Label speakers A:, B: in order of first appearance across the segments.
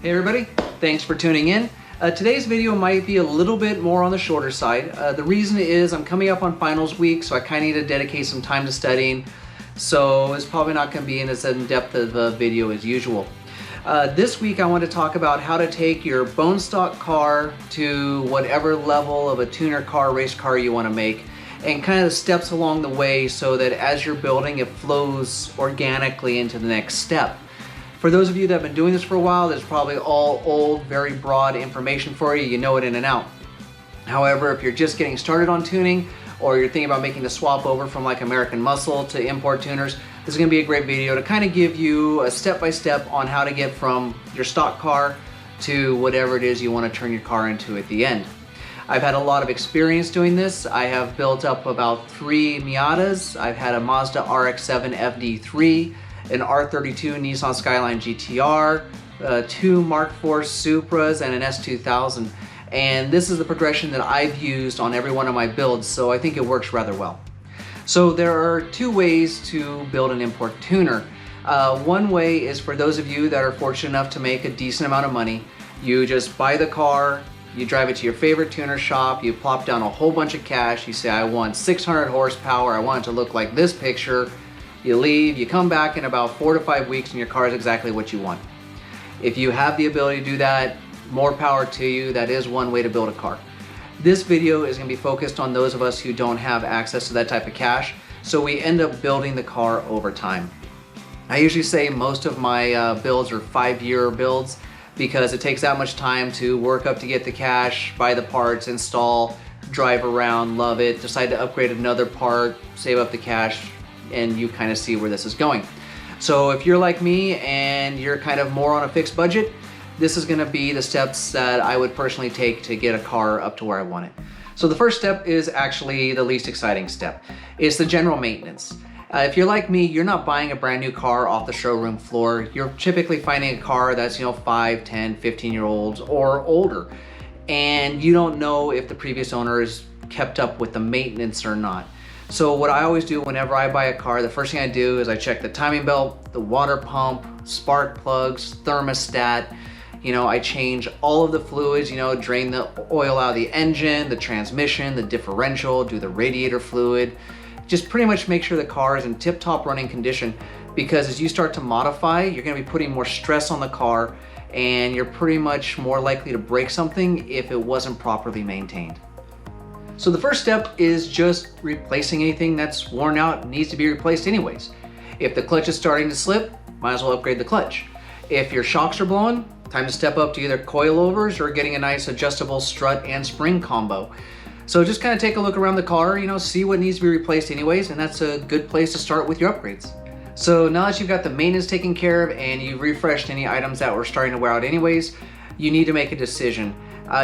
A: Hey everybody, thanks for tuning in. Today's video might be a little bit more on the shorter side. The reason is I'm coming up on finals week, so I kind of need to dedicate some time to studying. So it's probably not going to be in as in-depth of a video as usual. This week I want to talk about how to take your bone stock car to whatever level of a tuner car, race car you want to make, and kind of the steps along the way so that as you're building it flows organically into the next step. For those of you that have been doing this for a while, there's probably all old, very broad information for you. You know it in and out. However, if you're just getting started on tuning, or you're thinking about making the swap over from like American Muscle to import tuners, this is going to be a great video to kind of give you a step-by-step on how to get from your stock car to whatever it is you want to turn your car into at the end. I've had a lot of experience doing this. I have built up about 3 Miatas. I've had a Mazda RX-7 FD3, an R32 Nissan Skyline GTR, 2 Mark IV Supras, and an S2000. And this is the progression that I've used on every one of my builds, so I think it works rather well. So there are 2 ways to build an import tuner. One way is for those of you that are fortunate enough to make a decent amount of money. You just buy the car, you drive it to your favorite tuner shop, you plop down a whole bunch of cash, you say I want 600 horsepower, I want it to look like this picture. You leave, you come back in about 4 to 5 weeks and your car is exactly what you want. If you have the ability to do that, more power to you. That is one way to build a car. This video is going to be focused on those of us who don't have access to that type of cash, so we end up building the car over time. I usually say most of my builds are 5-year builds because it takes that much time to work up to get the cash, buy the parts, install, drive around, love it, decide to upgrade another part, save up the cash, and you kind of see where this is going. So if you're like me and you're kind of more on a fixed budget, this is going to be the steps that I would personally take to get a car up to where I want it. So the first step is actually the least exciting step. It's the general maintenance. If you're like me, you're not buying a brand new car off the showroom floor. You're typically finding a car that's 5, 10, 15-year-olds or older, and you don't know if the previous owner has kept up with the maintenance or not. So what I always do whenever I buy a car, the first thing I do is I check the timing belt, the water pump, spark plugs, thermostat. I change all of the fluids, drain the oil out of the engine, the transmission, the differential, do the radiator fluid. Just pretty much make sure the car is in tip-top running condition, because as you start to modify, you're going to be putting more stress on the car and you're pretty much more likely to break something if it wasn't properly maintained. So the first step is just replacing anything that's worn out and needs to be replaced anyways. If the clutch is starting to slip, might as well upgrade the clutch. If your shocks are blowing, time to step up to either coilovers or getting a nice adjustable strut and spring combo. So just kind of take a look around the car, see what needs to be replaced anyways, and that's a good place to start with your upgrades. So now that you've got the maintenance taken care of and you've refreshed any items that were starting to wear out anyways, you need to make a decision.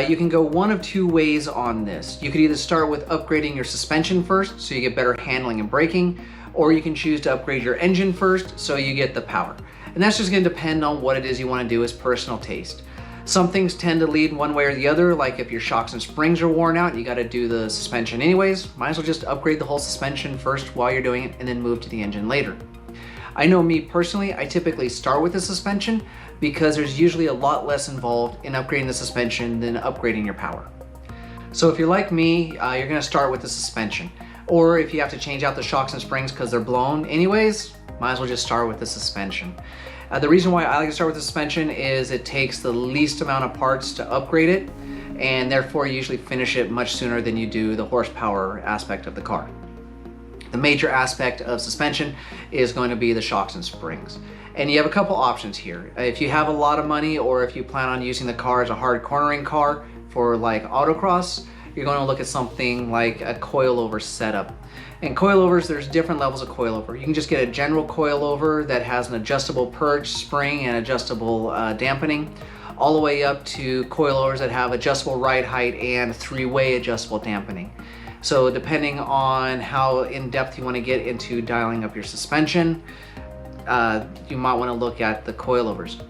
A: You can go one of 2 ways on this. You could either start with upgrading your suspension first so you get better handling and braking, or you can choose to upgrade your engine first so you get the power. And that's just going to depend on what it is you want to do as personal taste. Some things tend to lead one way or the other, like if your shocks and springs are worn out, you got to do the suspension anyways, might as well just upgrade the whole suspension first while you're doing it and then move to the engine later. I know me personally, I typically start with the suspension because there's usually a lot less involved in upgrading the suspension than upgrading your power. So if you're like me, you're going to start with the suspension. Or if you have to change out the shocks and springs because they're blown anyways, might as well just start with the suspension. The reason why I like to start with the suspension is it takes the least amount of parts to upgrade it, and therefore you usually finish it much sooner than you do the horsepower aspect of the car. The major aspect of suspension is going to be the shocks and springs. And you have a couple options here. If you have a lot of money, or if you plan on using the car as a hard cornering car for like autocross, you're going to look at something like a coilover setup. And coilovers, there's different levels of coilover. You can just get a general coilover that has an adjustable perch, spring, and adjustable dampening, all the way up to coilovers that have adjustable ride height and 3-way adjustable dampening. So depending on how in-depth you want to get into dialing up your suspension, you might want to look at the coilovers.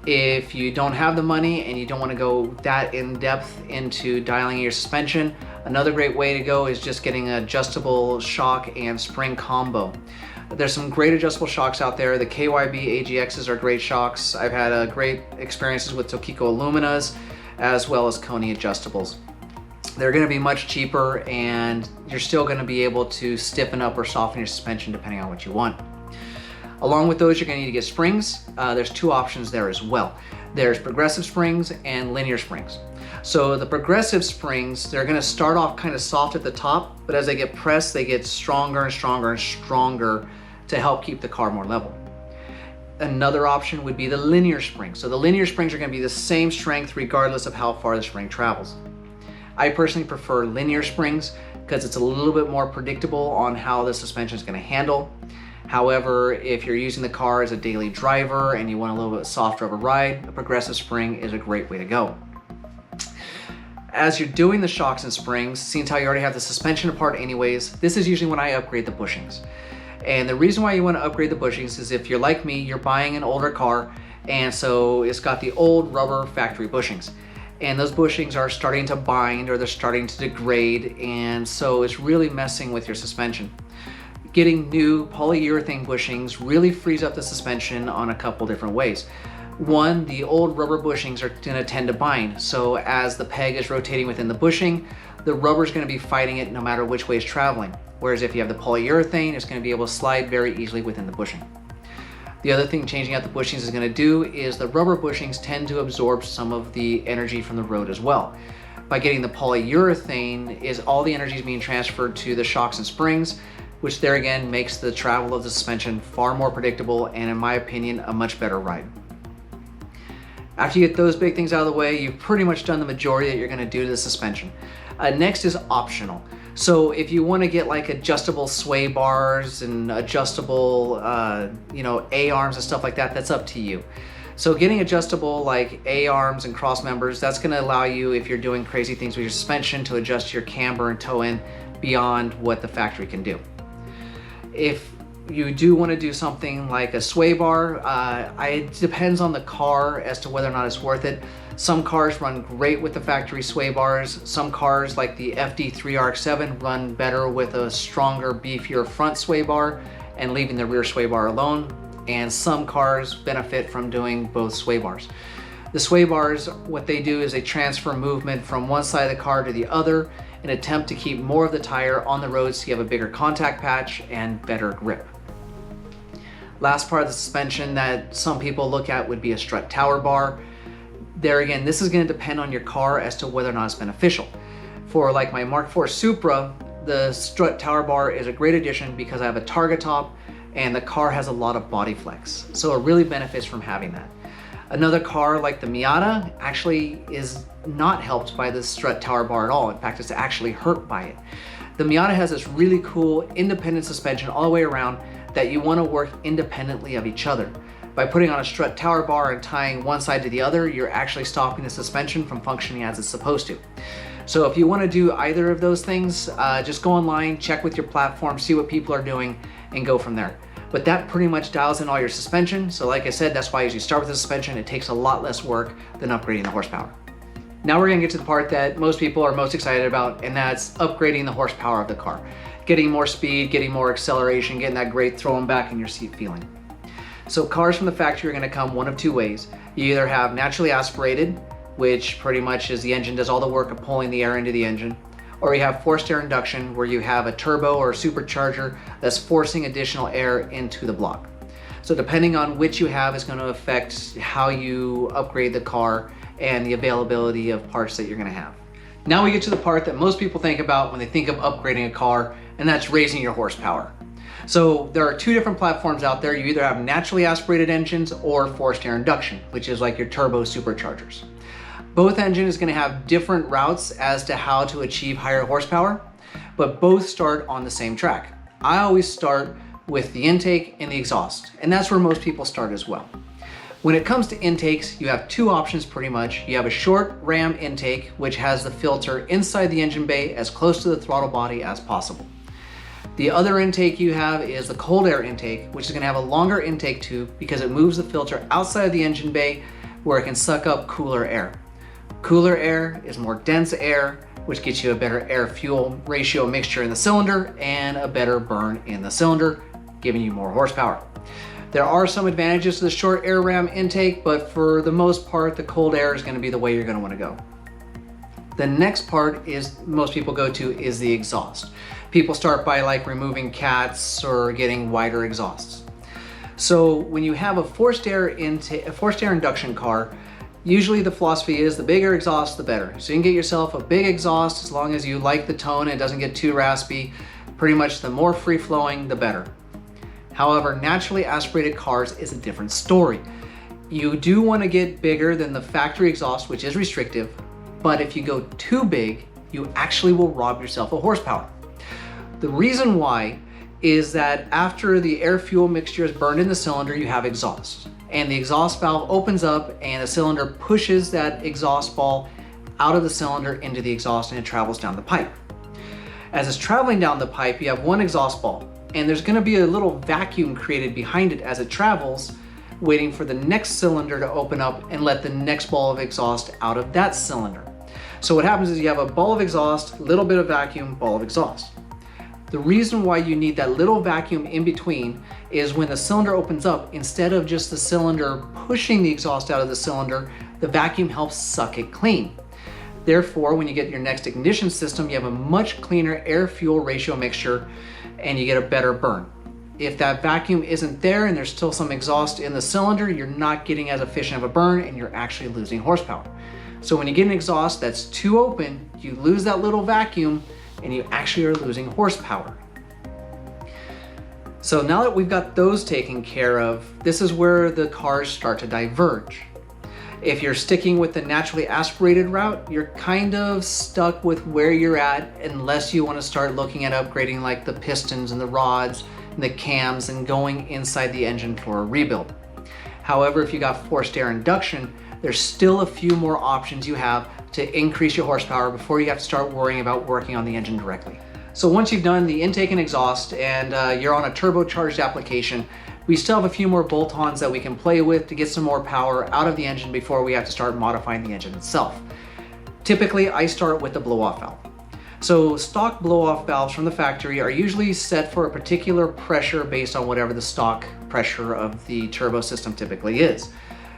A: If you don't have the money and you don't want to go that in-depth into dialing your suspension, another great way to go is just getting an adjustable shock and spring combo. There's some great adjustable shocks out there. The KYB AGXs are great shocks. I've had great experiences with Tokiko Illuminas as well as Koni adjustables. They're going to be much cheaper, and you're still going to be able to stiffen up or soften your suspension depending on what you want. Along with those, you're going to need to get springs. There's two options there as well. There's progressive springs and linear springs. So the progressive springs, they're going to start off kind of soft at the top, but as they get pressed, they get stronger and stronger and stronger to help keep the car more level. Another option would be the linear springs. So the linear springs are going to be the same strength regardless of how far the spring travels. I personally prefer linear springs because it's a little bit more predictable on how the suspension is going to handle. However, if you're using the car as a daily driver and you want a little bit softer of a ride, a progressive spring is a great way to go. As you're doing the shocks and springs, seeing how you already have the suspension apart anyways, this is usually when I upgrade the bushings. And the reason why you want to upgrade the bushings is if you're like me, you're buying an older car, and so it's got the old rubber factory bushings. And those bushings are starting to bind or they're starting to degrade, and so it's really messing with your suspension. Getting new polyurethane bushings really frees up the suspension on a couple different ways. One, the old rubber bushings are going to tend to bind, so as the peg is rotating within the bushing, the rubber is going to be fighting it no matter which way it's traveling. Whereas if you have the polyurethane, it's going to be able to slide very easily within the bushing. The other thing changing out the bushings is going to do is the rubber bushings tend to absorb some of the energy from the road as well. By getting the polyurethane, is all the energy is being transferred to the shocks and springs, which there again makes the travel of the suspension far more predictable and, in my opinion, a much better ride. After you get those big things out of the way, you've pretty much done the majority that you're going to do to the suspension. Next is optional. So if you want to get like adjustable sway bars and adjustable A-arms and stuff like that, that's up to you. So getting adjustable like A-arms and cross members, that's going to allow you, if you're doing crazy things with your suspension, to adjust your camber and toe in beyond what the factory can do. If you do want to do something like a sway bar, it depends on the car as to whether or not it's worth it. Some cars run great with the factory sway bars. Some cars like the FD3RX7 run better with a stronger, beefier front sway bar and leaving the rear sway bar alone. And some cars benefit from doing both sway bars. The sway bars, what they do is they transfer movement from one side of the car to the other in an attempt to keep more of the tire on the road so you have a bigger contact patch and better grip. Last part of the suspension that some people look at would be a strut tower bar. There again, this is going to depend on your car as to whether or not it's beneficial. For like my Mark IV Supra, the strut tower bar is a great addition because I have a target top and the car has a lot of body flex. So it really benefits from having that. Another car like the Miata actually is not helped by the strut tower bar at all. In fact, it's actually hurt by it. The Miata has this really cool independent suspension all the way around that you want to work independently of each other. By putting on a strut tower bar and tying one side to the other, you're actually stopping the suspension from functioning as it's supposed to. So if you want to do either of those things, just go online, check with your platform, see what people are doing, and go from there. But that pretty much dials in all your suspension. So like I said, that's why as you start with the suspension, it takes a lot less work than upgrading the horsepower. Now we're gonna get to the part that most people are most excited about, and that's upgrading the horsepower of the car. Getting more speed, getting more acceleration, getting that great throwing back in your seat feeling. So cars from the factory are gonna come one of two ways. You either have naturally aspirated, which pretty much is the engine does all the work of pulling the air into the engine, or you have forced air induction, where you have a turbo or a supercharger that's forcing additional air into the block. So depending on which you have is going to affect how you upgrade the car and the availability of parts that you're going to have. Now we get to the part that most people think about when they think of upgrading a car, and that's raising your horsepower. So there are two different platforms out there. You either have naturally aspirated engines or forced air induction, which is like your turbo superchargers. Both engines is going to have different routes as to how to achieve higher horsepower, but both start on the same track. I always start with the intake and the exhaust, and that's where most people start as well. When it comes to intakes, you have two options pretty much. You have a short ram intake, which has the filter inside the engine bay as close to the throttle body as possible. The other intake you have is the cold air intake, which is going to have a longer intake tube because it moves the filter outside of the engine bay where it can suck up cooler air. Cooler air is more dense air, which gets you a better air-fuel ratio mixture in the cylinder and a better burn in the cylinder, giving you more horsepower. There are some advantages to the short air ram intake, but for the most part, the cold air is going to be the way you're going to want to go. The next part is most people go to is the exhaust. People start by like removing cats or getting wider exhausts. So when you have a forced air induction car, usually the philosophy is the bigger exhaust, the better. So you can get yourself a big exhaust as long as you like the tone and it doesn't get too raspy. Pretty much the more free flowing, the better. However, naturally aspirated cars is a different story. You do want to get bigger than the factory exhaust, which is restrictive, but if you go too big, you actually will rob yourself of horsepower. The reason why is that after the air-fuel mixture is burned in the cylinder, you have exhaust. And the exhaust valve opens up and the cylinder pushes that exhaust ball out of the cylinder into the exhaust and it travels down the pipe. As it's traveling down the pipe, you have one exhaust ball. And there's going to be a little vacuum created behind it as it travels, waiting for the next cylinder to open up and let the next ball of exhaust out of that cylinder. So what happens is you have a ball of exhaust, little bit of vacuum, ball of exhaust. The reason why you need that little vacuum in between is when the cylinder opens up, instead of just the cylinder pushing the exhaust out of the cylinder, the vacuum helps suck it clean. Therefore, when you get your next ignition system, you have a much cleaner air-fuel ratio mixture and you get a better burn. If that vacuum isn't there and there's still some exhaust in the cylinder, you're not getting as efficient of a burn and you're actually losing horsepower. So when you get an exhaust that's too open, you lose that little vacuum and you actually are losing horsepower. So now that we've got those taken care of, this is where the cars start to diverge. If you're sticking with the naturally aspirated route, you're kind of stuck with where you're at unless you want to start looking at upgrading like the pistons and the rods and the cams and going inside the engine for a rebuild. However, if you got forced air induction, there's still a few more options you have to increase your horsepower before you have to start worrying about working on the engine directly. So once you've done the intake and exhaust and you're on a turbocharged application, we still have a few more bolt-ons that we can play with to get some more power out of the engine before we have to start modifying the engine itself. Typically, I start with the blow-off valve. So stock blow-off valves from the factory are usually set for a particular pressure based on whatever the stock pressure of the turbo system typically is.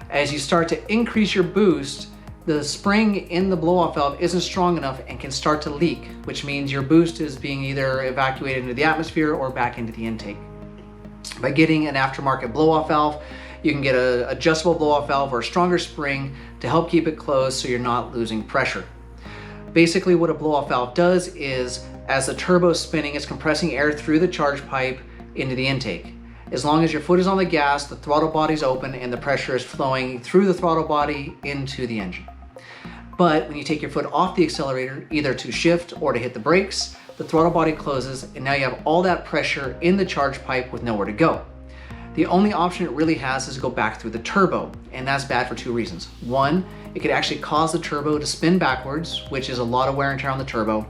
A: As you start to increase your boost, the spring in the blow-off valve isn't strong enough and can start to leak, which means your boost is being either evacuated into the atmosphere or back into the intake. By getting an aftermarket blow-off valve, you can get an adjustable blow-off valve or a stronger spring to help keep it closed so you're not losing pressure. Basically what a blow-off valve does is, as the turbo is spinning, it's compressing air through the charge pipe into the intake. As long as your foot is on the gas, the throttle body's open and the pressure is flowing through the throttle body into the engine. But when you take your foot off the accelerator, either to shift or to hit the brakes, the throttle body closes and now you have all that pressure in the charge pipe with nowhere to go. The only option it really has is to go back through the turbo, and that's bad for two reasons. One, it could actually cause the turbo to spin backwards, which is a lot of wear and tear on the turbo,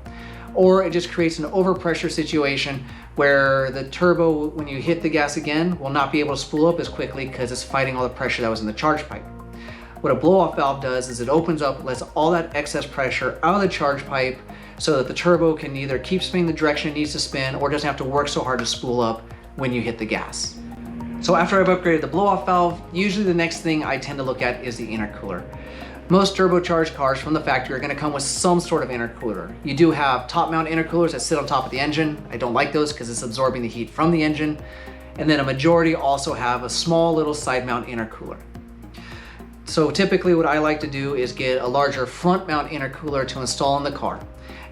A: or it just creates an overpressure situation where the turbo, when you hit the gas again, will not be able to spool up as quickly because it's fighting all the pressure that was in the charge pipe. What a blow-off valve does is it opens up, lets all that excess pressure out of the charge pipe so that the turbo can either keep spinning the direction it needs to spin or doesn't have to work so hard to spool up when you hit the gas. So after I've upgraded the blow-off valve, usually the next thing I tend to look at is the intercooler. Most turbocharged cars from the factory are going to come with some sort of intercooler. You do have top mount intercoolers that sit on top of the engine. I don't like those because it's absorbing the heat from the engine. And then a majority also have a small little side mount intercooler. So typically what I like to do is get a larger front mount intercooler to install in the car.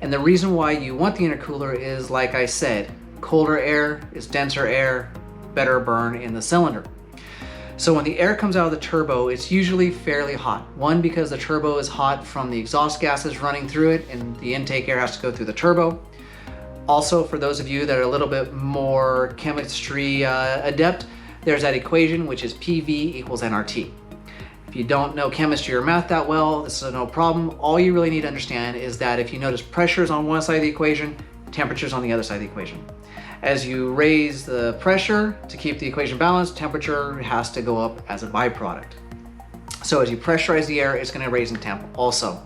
A: And the reason why you want the intercooler is, like I said, colder air is denser air, better burn in the cylinder. So when the air comes out of the turbo, it's usually fairly hot. One, because the turbo is hot from the exhaust gases running through it and the intake air has to go through the turbo. Also, for those of you that are a little bit more chemistry adept, there's that equation which is PV equals nRT. If you don't know chemistry or math that well, this is no problem. All you really need to understand is that if you notice pressures on one side of the equation, temperatures on the other side of the equation. As you raise the pressure to keep the equation balanced, temperature has to go up as a byproduct. So as you pressurize the air, it's going to raise in temp also.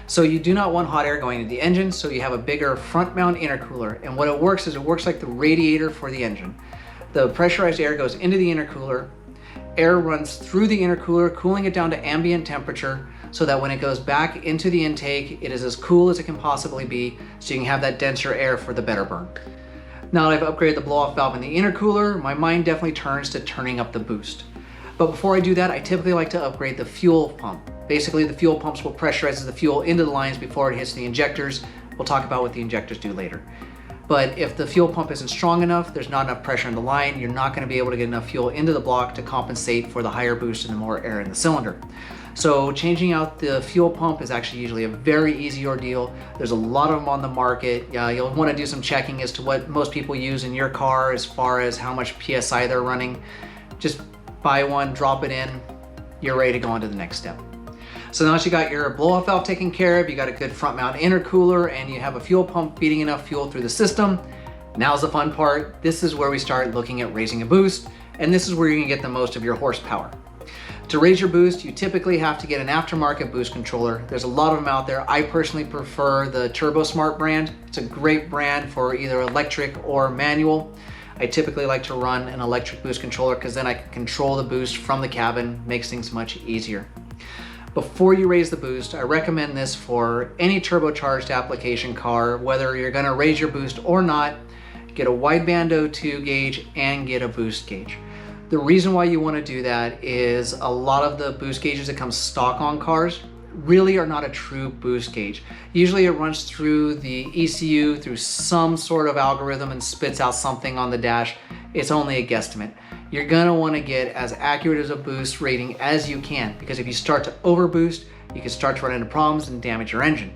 A: So you do not want hot air going into the engine, so you have a bigger front mount intercooler. And what it works is it works like the radiator for the engine. The pressurized air goes into the intercooler. Air runs through the intercooler, cooling it down to ambient temperature so that when it goes back into the intake, it is as cool as it can possibly be, so you can have that denser air for the better burn. Now that I've upgraded the blow-off valve in the intercooler, my mind definitely turns to turning up the boost. But before I do that, I typically like to upgrade the fuel pump. Basically, the fuel pump's what pressurizes the fuel into the lines before it hits the injectors. We'll talk about what the injectors do later. But if the fuel pump isn't strong enough, there's not enough pressure in the line, you're not going to be able to get enough fuel into the block to compensate for the higher boost and the more air in the cylinder. So changing out the fuel pump is actually usually a very easy ordeal. There's a lot of them on the market. You'll want to do some checking as to what most people use in your car as far as how much PSI they're running. Just buy one, drop it in, you're ready to go on to the next step. So now that you got your blow-off valve taken care of, you got a good front mount intercooler, and you have a fuel pump feeding enough fuel through the system, now's the fun part. This is where we start looking at raising a boost, and this is where you're gonna get the most of your horsepower. To raise your boost, you typically have to get an aftermarket boost controller. There's a lot of them out there. I personally prefer the TurboSmart brand. It's a great brand for either electric or manual. I typically like to run an electric boost controller because then I can control the boost from the cabin, makes things much easier. Before you raise the boost, I recommend this for any turbocharged application car, whether you're gonna raise your boost or not. Get a wideband O2 gauge and get a boost gauge. The reason why you want to do that is a lot of the boost gauges that come stock on cars really are not a true boost gauge. Usually it runs through the ECU through some sort of algorithm and spits out something on the dash. It's only a guesstimate. You're gonna want to get as accurate as a boost rating as you can, because if you start to overboost, you can start to run into problems and damage your engine.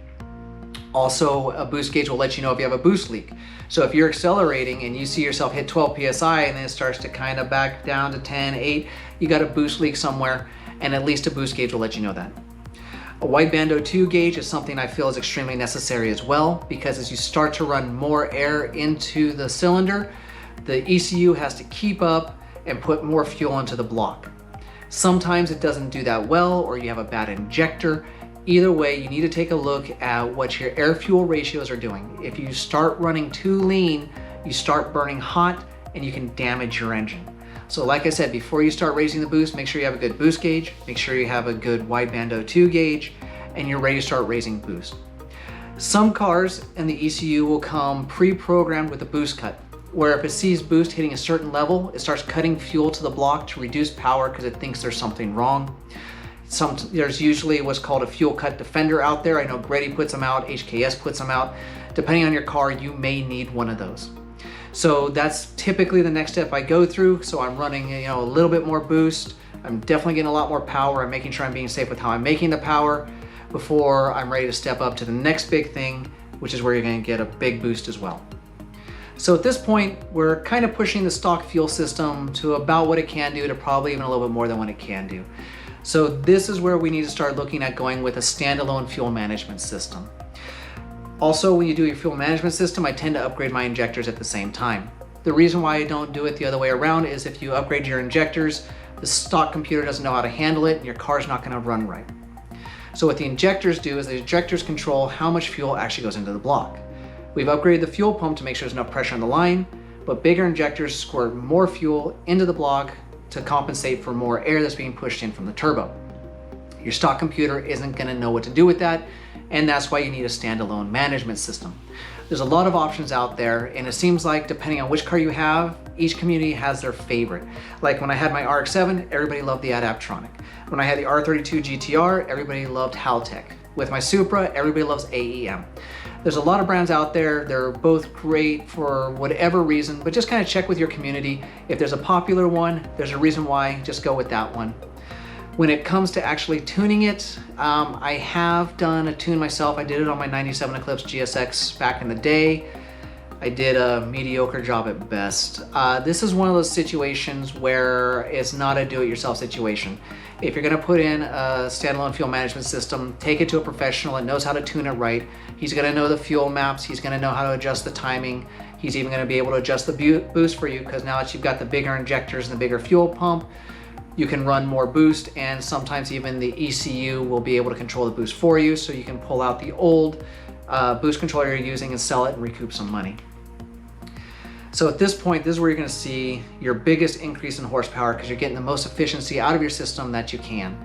A: Also, a boost gauge will let you know if you have a boost leak. So if you're accelerating and you see yourself hit 12 PSI and then it starts to kind of back down to 10, 8, you got a boost leak somewhere, and at least a boost gauge will let you know that. A wideband O2 gauge is something I feel is extremely necessary as well, because as you start to run more air into the cylinder, the ECU has to keep up and put more fuel into the block. Sometimes it doesn't do that well, or you have a bad injector. Either way, you need to take a look at what your air-fuel ratios are doing. If you start running too lean, you start burning hot and you can damage your engine. So like I said, before you start raising the boost, make sure you have a good boost gauge, make sure you have a good wideband O2 gauge, and you're ready to start raising boost. Some cars in the ECU will come pre-programmed with a boost cut, where if it sees boost hitting a certain level, it starts cutting fuel to the block to reduce power because it thinks there's something wrong. There's usually what's called a fuel cut defender out there. I know Grady puts them out, HKS puts them out. Depending on your car, you may need one of those. So that's typically the next step I go through. So I'm running, a little bit more boost. I'm definitely getting a lot more power. I'm making sure I'm being safe with how I'm making the power before I'm ready to step up to the next big thing, which is where you're going to get a big boost as well. So at this point, we're kind of pushing the stock fuel system to about what it can do, to probably even a little bit more than what it can do. So this is where we need to start looking at going with a standalone fuel management system. Also, when you do your fuel management system, I tend to upgrade my injectors at the same time. The reason why I don't do it the other way around is if you upgrade your injectors, the stock computer doesn't know how to handle it and your car's not going to run right. So what the injectors do is the injectors control how much fuel actually goes into the block. We've upgraded the fuel pump to make sure there's enough pressure on the line, but bigger injectors squirt more fuel into the block to compensate for more air that's being pushed in from the turbo. Your stock computer isn't going to know what to do with that, and that's why you need a standalone management system. There's a lot of options out there, and it seems like depending on which car you have, each community has their favorite. Like when I had my RX-7, everybody loved the Adaptronic. When I had the R32 GTR, everybody loved Haltech. With my Supra, everybody loves AEM. There's a lot of brands out there. They're both great for whatever reason, but just kind of check with your community. If there's a popular one, there's a reason why, just go with that one. When it comes to actually tuning it, I have done a tune myself. I did it on my 97 Eclipse GSX back in the day. I did a mediocre job at best. This is one of those situations where it's not a do-it-yourself situation. If you're gonna put in a standalone fuel management system, take it to a professional that knows how to tune it right. He's gonna know the fuel maps, he's gonna know how to adjust the timing, he's even gonna be able to adjust the boost for you, because now that you've got the bigger injectors and the bigger fuel pump, you can run more boost, and sometimes even the ECU will be able to control the boost for you, so you can pull out the old boost controller you're using and sell it and recoup some money. So at this point, this is where you're going to see your biggest increase in horsepower because you're getting the most efficiency out of your system that you can.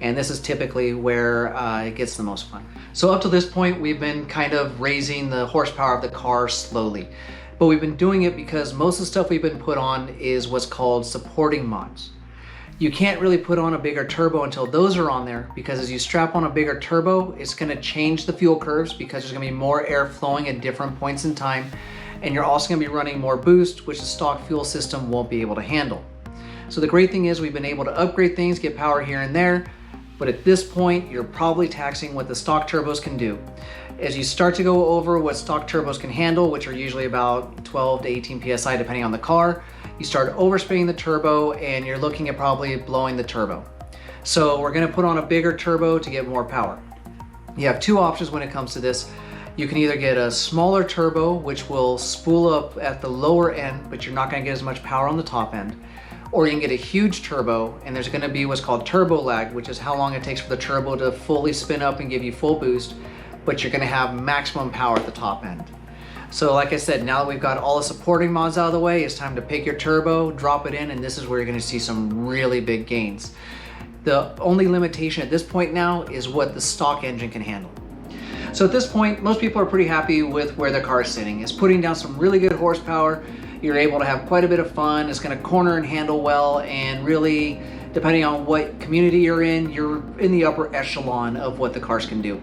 A: And this is typically where it gets the most fun. So up to this point, we've been kind of raising the horsepower of the car slowly. But we've been doing it because most of the stuff we've been put on is what's called supporting mods. You can't really put on a bigger turbo until those are on there, because as you strap on a bigger turbo, it's going to change the fuel curves because there's going to be more air flowing at different points in time. And you're also going to be running more boost, which the stock fuel system won't be able to handle. So the great thing is we've been able to upgrade things, get power here and there, but at this point, you're probably taxing what the stock turbos can do. As you start to go over what stock turbos can handle, which are usually about 12 to 18 PSI depending on the car, you start overspinning the turbo and you're looking at probably blowing the turbo. So we're going to put on a bigger turbo to get more power. You have two options when it comes to this. You can either get a smaller turbo, which will spool up at the lower end, but you're not going to get as much power on the top end. Or you can get a huge turbo, and there's going to be what's called turbo lag, which is how long it takes for the turbo to fully spin up and give you full boost, but you're going to have maximum power at the top end. So like I said, now that we've got all the supporting mods out of the way, it's time to pick your turbo, drop it in, and this is where you're going to see some really big gains. The only limitation at this point now is what the stock engine can handle. So at this point, most people are pretty happy with where the car is sitting. It's putting down some really good horsepower. You're able to have quite a bit of fun. It's going to corner and handle well, and really, depending on what community you're in the upper echelon of what the cars can do.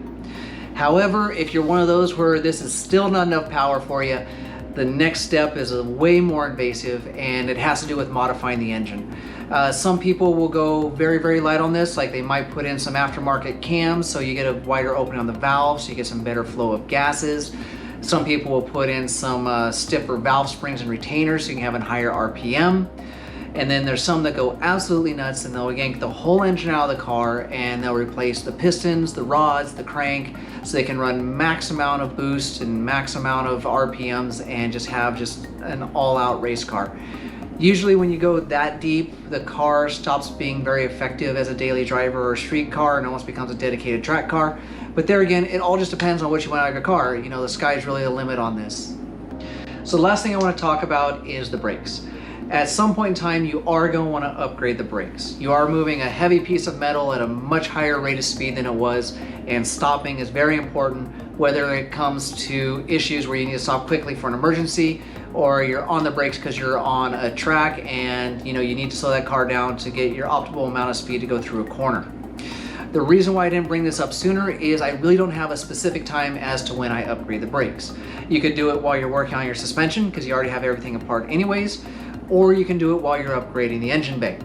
A: However, if you're one of those where this is still not enough power for you, the next step is way more invasive, and it has to do with modifying the engine. Some people will go very, very light on this, like they might put in some aftermarket cams so you get a wider opening on the valve so you get some better flow of gases. Some people will put in some stiffer valve springs and retainers so you can have a higher RPM. And then there's some that go absolutely nuts and they'll yank the whole engine out of the car and they'll replace the pistons, the rods, the crank, so they can run max amount of boost and max amount of RPMs and just have an all-out race car. Usually when you go that deep, the car stops being very effective as a daily driver or street car and almost becomes a dedicated track car. But there again, it all just depends on what you want out of your car. You know, the sky's really the limit on this. So the last thing I want to talk about is the brakes. At some point in time, you are going to want to upgrade the brakes. You are moving a heavy piece of metal at a much higher rate of speed than it was, and stopping is very important, whether it comes to issues where you need to stop quickly for an emergency, or you're on the brakes because you're on a track and you need to slow that car down to get your optimal amount of speed to go through a corner. The reason why I didn't bring this up sooner is I really don't have a specific time as to when I upgrade the brakes. You could do it while you're working on your suspension because you already have everything apart anyways, or you can do it while you're upgrading the engine bay.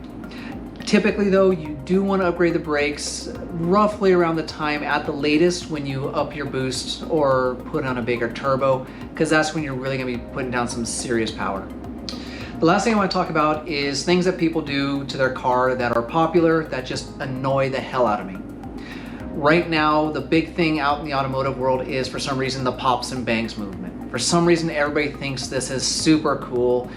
A: Typically though, you do want to upgrade the brakes roughly around the time at the latest when you up your boost or put on a bigger turbo, because that's when you're really going to be putting down some serious power. The last thing I want to talk about is things that people do to their car that are popular that just annoy the hell out of me. Right now, the big thing out in the automotive world is, for some reason, the pops and bangs movement. For some reason, everybody thinks this is super cool.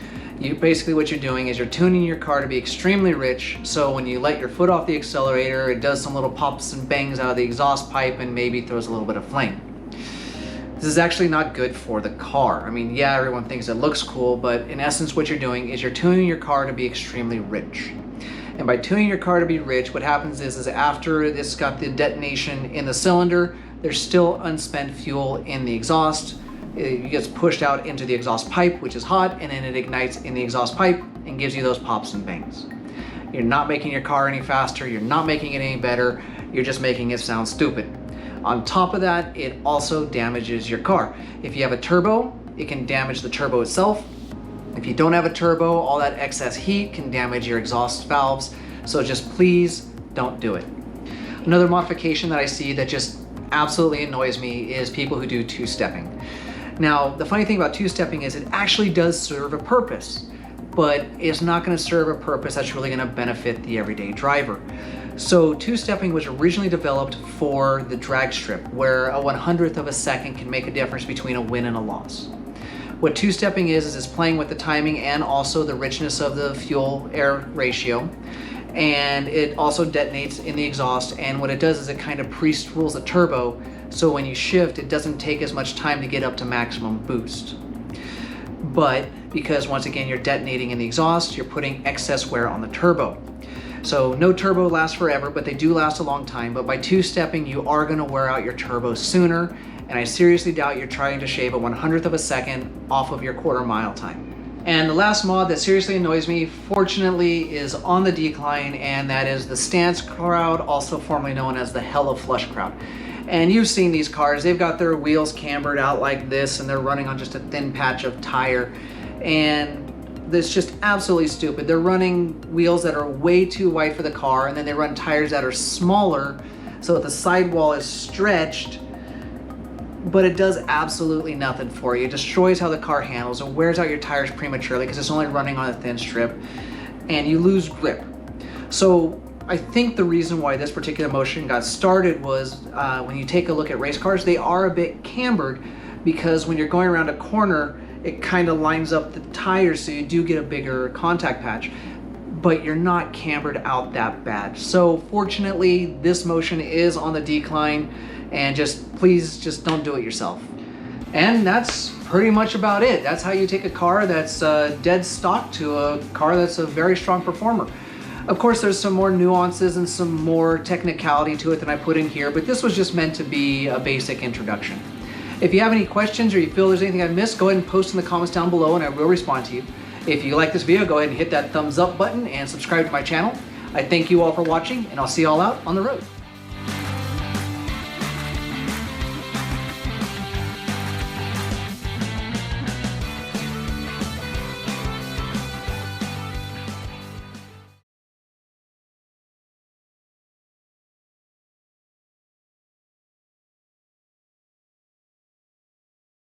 A: Basically what you're doing is you're tuning your car to be extremely rich, so when you let your foot off the accelerator, it does some little pops and bangs out of the exhaust pipe and maybe throws a little bit of flame. This is actually not good for the car. I mean, yeah, everyone thinks it looks cool, but in essence what you're doing is you're tuning your car to be extremely rich. And by tuning your car to be rich, what happens is after it's got the detonation in the cylinder, there's still unspent fuel in the exhaust. It gets pushed out into the exhaust pipe, which is hot, and then it ignites in the exhaust pipe and gives you those pops and bangs. You're not making your car any faster, you're not making it any better, you're just making it sound stupid. On top of that, it also damages your car. If you have a turbo, it can damage the turbo itself. If you don't have a turbo, all that excess heat can damage your exhaust valves, so just please don't do it. Another modification that I see that just absolutely annoys me is people who do two-stepping. Now, the funny thing about two-stepping is it actually does serve a purpose, but it's not going to serve a purpose that's really going to benefit the everyday driver. So two-stepping was originally developed for the drag strip, where a 1/100th of a second can make a difference between a win and a loss. What two-stepping is it's playing with the timing and also the richness of the fuel-air ratio, and it also detonates in the exhaust, and what it does is it kind of pre-spools the turbo, so when you shift, it doesn't take as much time to get up to maximum boost. But because once again, you're detonating in the exhaust, you're putting excess wear on the turbo. So no turbo lasts forever, but they do last a long time. But by two-stepping, you are gonna wear out your turbo sooner, and I seriously doubt you're trying to shave a 1/100th of a second off of your quarter-mile time. And the last mod that seriously annoys me, fortunately, is on the decline, and that is the stance crowd, also formerly known as the hella flush crowd. And you've seen these cars, they've got their wheels cambered out like this, and they're running on just a thin patch of tire. And that's just absolutely stupid. They're running wheels that are way too wide for the car, and then they run tires that are smaller, so that the sidewall is stretched, but it does absolutely nothing for you. It destroys how the car handles. It wears out your tires prematurely because it's only running on a thin strip, and you lose grip. So I think the reason why this particular motion got started was when you take a look at race cars, they are a bit cambered because when you're going around a corner, it kind of lines up the tires, so you do get a bigger contact patch, but you're not cambered out that bad. So fortunately, this motion is on the decline, and please just don't do it yourself. And that's pretty much about it. That's how you take a car that's dead stock to a car that's a very strong performer. Of course, there's some more nuances and some more technicality to it than I put in here, but this was just meant to be a basic introduction. If you have any questions or you feel there's anything I missed, go ahead and post in the comments down below and I will respond to you. If you like this video, go ahead and hit that thumbs up button and subscribe to my channel. I thank you all for watching, and I'll see you all out on the road.